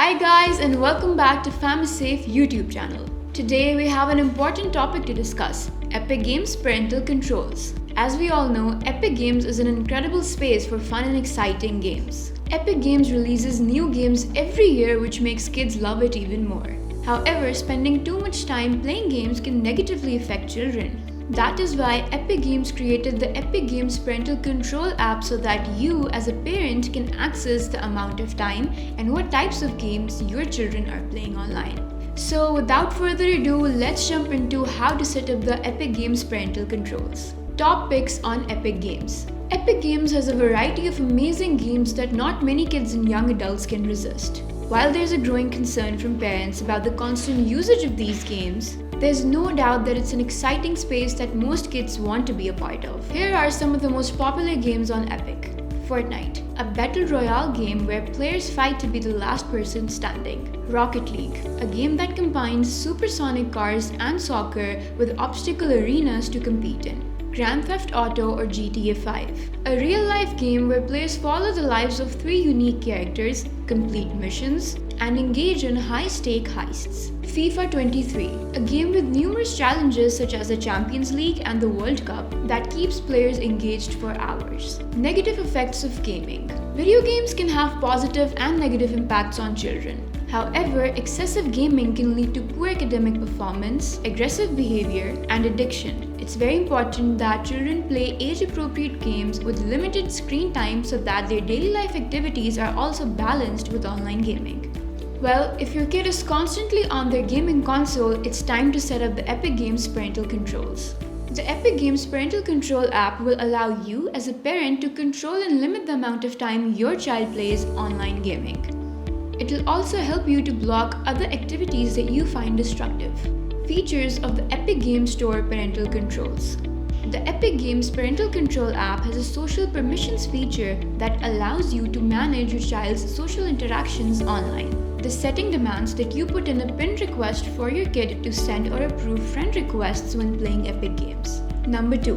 Hi guys, and welcome back to FamiSafe YouTube channel. Today we have an important topic to discuss: Epic Games parental controls. As we all know, Epic Games is an incredible space for fun and exciting games. Epic Games releases new games every year, which makes kids love it even more. However, spending too much time playing games can negatively affect children. That is why Epic Games created the Epic Games Parental Control app so that you as a parent can access the amount of time and what types of games your children are playing online. So without further ado, let's jump into how to set up the Epic Games Parental Controls. Top picks on Epic Games. Epic Games has a variety of amazing games that not many kids and young adults can resist. While there's a growing concern from parents about the constant usage of these games, there's no doubt that it's an exciting space that most kids want to be a part of. Here are some of the most popular games on Epic. Fortnite, a battle royale game where players fight to be the last person standing. Rocket League, a game that combines supersonic cars and soccer with obstacle arenas to compete in. Grand Theft Auto or GTA 5, a real-life game where players follow the lives of 3 unique characters, complete missions, and engage in high-stake heists. FIFA 23, a game with numerous challenges such as the Champions League and the World Cup that keeps players engaged for hours. Negative effects of gaming. Video games can have positive and negative impacts on children. However, excessive gaming can lead to poor academic performance, aggressive behavior, and addiction. It's very important that children play age-appropriate games with limited screen time so that their daily life activities are also balanced with online gaming. Well, if your kid is constantly on their gaming console, it's time to set up the Epic Games Parental Controls. The Epic Games Parental Control app will allow you as a parent to control and limit the amount of time your child plays online gaming. It will also help you to block other activities that you find destructive. Features of the Epic Games Store Parental Controls. The Epic Games Parental Control app has a social permissions feature that allows you to manage your child's social interactions online. The setting demands that you put in a pin request for your kid to send or approve friend requests when playing Epic Games. Number 2.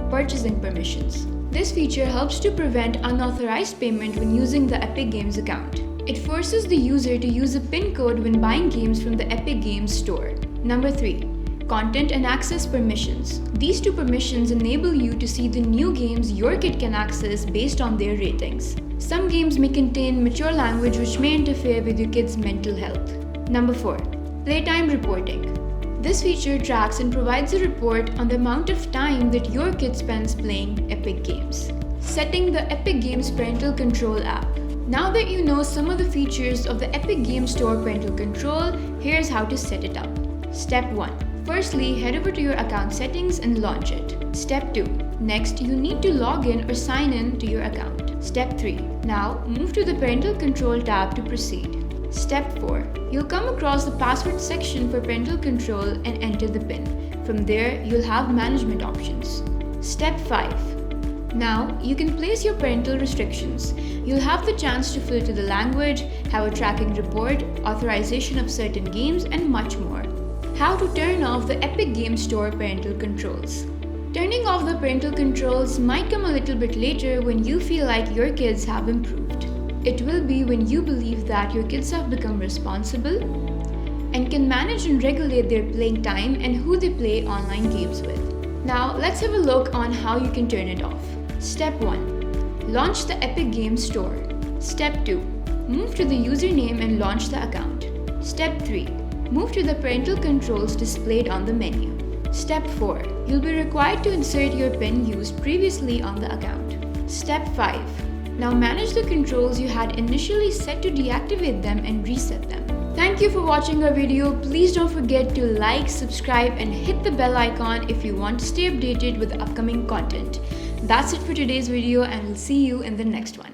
Purchasing permissions. This feature helps to prevent unauthorized payment when using the Epic Games account. It forces the user to use a PIN code when buying games from the Epic Games Store. Number 3. Content and access permissions. These 2 permissions enable you to see the new games your kid can access based on their ratings. Some games may contain mature language which may interfere with your kid's mental health. Number 4. Playtime reporting. This feature tracks and provides a report on the amount of time that your kid spends playing Epic Games. Setting the Epic Games Parental Control app. Now that you know some of the features of the Epic Games Store Parental Control, here's how to set it up. Step 1. Firstly, head over to your account settings and launch it. Step 2. Next, you need to log in or sign in to your account. Step 3. Now, move to the Parental Control tab to proceed. Step 4. You'll come across the password section for parental control and enter the PIN. From there, you'll have management options. Step 5. Now, you can place your parental restrictions. You'll have the chance to filter the language, have a tracking report, authorization of certain games, and much more. How to turn off the Epic Games Store Parental Controls. Turning off the parental controls might come a little bit later when you feel like your kids have improved. It will be when you believe that your kids have become responsible and can manage and regulate their playing time and who they play online games with. Now, let's have a look on how you can turn it off. Step 1. Launch the Epic Games Store. Step 2. Move to the username and launch the account. Step 3. Move to the parental controls displayed on the menu. Step 4. You'll be required to insert your PIN used previously on the account. Step 5. Now manage the controls you had initially set to deactivate them and reset them. Thank you for watching our video. Please don't forget to like, subscribe, and hit the bell icon if you want to stay updated with the upcoming content. That's it for today's video, and we'll see you in the next one.